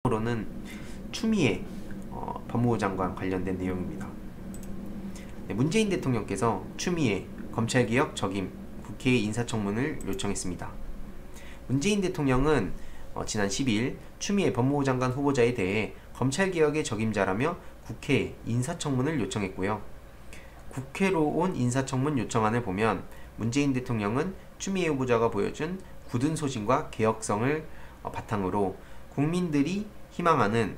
다음으로는 추미애 법무부 장관 관련된 내용입니다. 네, 문재인 대통령께서 추미애 검찰개혁 적임 국회에 인사청문을 요청했습니다. 문재인 대통령은 지난 12일 추미애 법무부 장관 후보자에 대해 검찰개혁의 적임자라며 국회에 인사청문을 요청했고요. 국회로 온 인사청문 요청안을 보면 문재인 대통령은 추미애 후보자가 보여준 굳은 소신과 개혁성을 바탕으로 국민들이 희망하는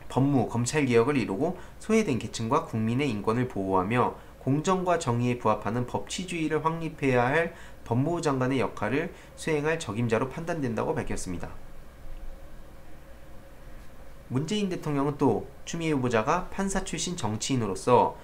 법무, 검찰개혁을 이루고 소외된 계층과 국민의 인권을 보호하며 공정과 정의에 부합하는 법치주의를 확립해야 할 법무부 장관의 역할을 수행할 적임자로 판단된다고 밝혔습니다. 문재인 대통령은 또 추미애 후보자가 판사 출신 정치인으로서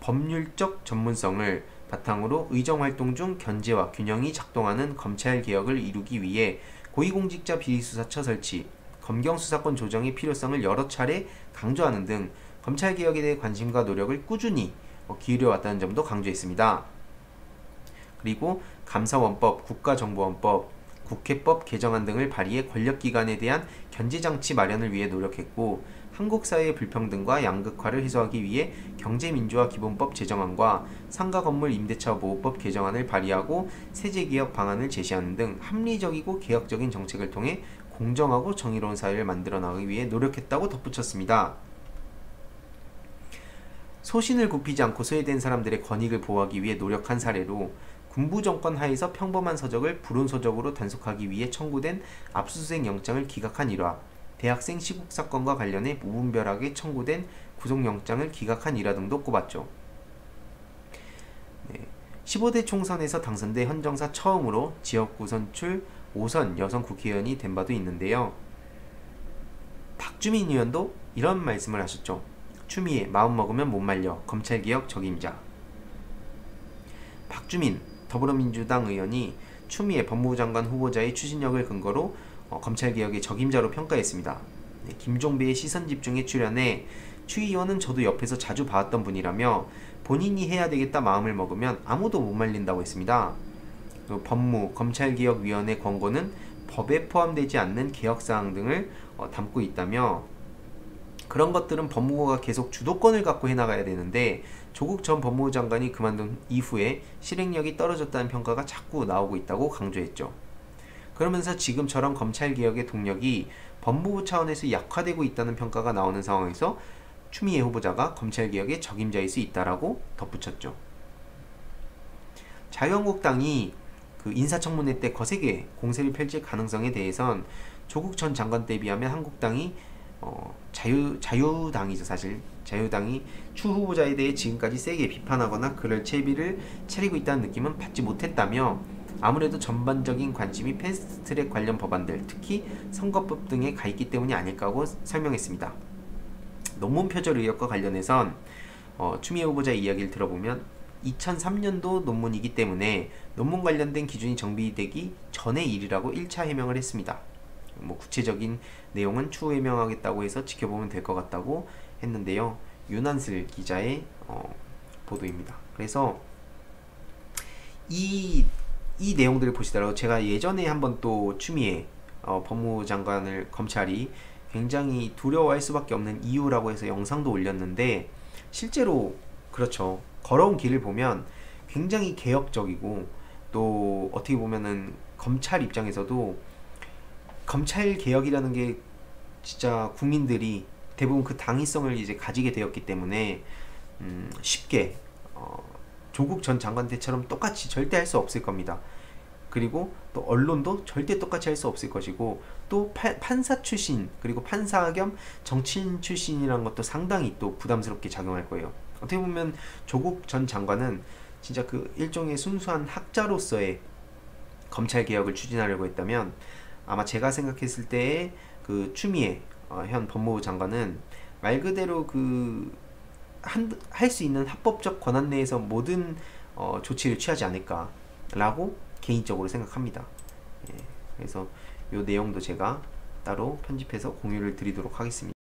법률적 전문성을 바탕으로 의정활동 중 견제와 균형이 작동하는 검찰개혁을 이루기 위해 고위공직자 비리수사처 설치, 검경수사권 조정의 필요성을 여러 차례 강조하는 등 검찰개혁에 대해 관심과 노력을 꾸준히 기울여왔다는 점도 강조했습니다. 그리고 감사원법, 국가정보원법, 국회법 개정안 등을 발의해 권력기관에 대한 견제장치 마련을 위해 노력했고, 한국 사회의 불평등과 양극화를 해소하기 위해 경제민주화 기본법 제정안과 상가건물 임대차 보호법 개정안을 발의하고 세제개혁 방안을 제시하는 등 합리적이고 개혁적인 정책을 통해 공정하고 정의로운 사회를 만들어 나가기 위해 노력했다고 덧붙였습니다. 소신을 굽히지 않고 소외된 사람들의 권익을 보호하기 위해 노력한 사례로 군부 정권 하에서 평범한 서적을 불온서적으로 단속하기 위해 청구된 압수수색 영장을 기각한 일화, 대학생 시국 사건과 관련해 무분별하게 청구된 구속영장을 기각한 일화 등도 꼽았죠. 15대 총선에서 당선돼 헌정사 처음으로 지역구 선출 5선 여성 국회의원이 된 바도 있는데요. 박주민 의원도 이런 말씀을 하셨죠. 추미애 마음먹으면 못 말려 검찰개혁 적임자. 박주민 더불어민주당 의원이 추미애 법무부 장관 후보자의 추진력을 근거로 검찰개혁의 적임자로 평가했습니다. 네, 김종배의 시선집중에 출연해 추 의원은 저도 옆에서 자주 봐왔던 분이라며 본인이 해야 되겠다 마음을 먹으면 아무도 못 말린다고 했습니다. 법무, 검찰개혁위원회 권고는 법에 포함되지 않는 개혁사항 등을 담고 있다며, 그런 것들은 법무부가 계속 주도권을 갖고 해나가야 되는데 조국 전 법무부 장관이 그만둔 이후에 실행력이 떨어졌다는 평가가 자꾸 나오고 있다고 강조했죠. 그러면서 지금처럼 검찰개혁의 동력이 법무부 차원에서 약화되고 있다는 평가가 나오는 상황에서 추미애 후보자가 검찰개혁의 적임자일 수 있다라고 덧붙였죠. 자유한국당이 인사청문회 때 거세게 공세를 펼칠 가능성에 대해선 조국 전 장관 때에 비하면 한국당이 자유당이죠. 사실 자유당이 추 후보자에 대해 지금까지 세게 비판하거나 그럴 채비를 차리고 있다는 느낌은 받지 못했다며, 아무래도 전반적인 관심이 패스트트랙 관련 법안들, 특히 선거법 등에 가 있기 때문이 아닐까고 설명했습니다. 논문 표절 의혹과 관련해선 추미애 후보자의 이야기를 들어보면 2003년도 논문이기 때문에 논문 관련된 기준이 정비되기 전의 일이라고 1차 해명을 했습니다. 구체적인 내용은 추후 해명하겠다고 해서 지켜보면 될 것 같다고 했는데요. 윤한슬 기자의 보도입니다. 그래서 이 내용들을 보시더라도 제가 예전에 한번 또 추미애 법무부 장관을 검찰이 굉장히 두려워할 수밖에 없는 이유라고 해서 영상도 올렸는데, 실제로 그렇죠. 걸어온 길을 보면 굉장히 개혁적이고, 또 어떻게 보면은 검찰 입장에서도 검찰 개혁이라는 게 진짜 국민들이 대부분 그 당위성을 이제 가지게 되었기 때문에 쉽게 조국 전 장관 때처럼 똑같이 절대 할 수 없을 겁니다. 그리고 또 언론도 절대 똑같이 할 수 없을 것이고, 또 판사 출신, 그리고 판사 겸 정치인 출신이라는 것도 상당히 또 부담스럽게 작용할 거예요. 어떻게 보면 조국 전 장관은 진짜 그 일종의 순수한 학자로서의 검찰 개혁을 추진하려고 했다면, 아마 제가 생각했을 때의 그 추미애 현 법무부 장관은 말 그대로 할 수 있는 합법적 권한 내에서 모든 조치를 취하지 않을까라고 개인적으로 생각합니다. 예, 그래서 이 내용도 제가 따로 편집해서 공유를 드리도록 하겠습니다.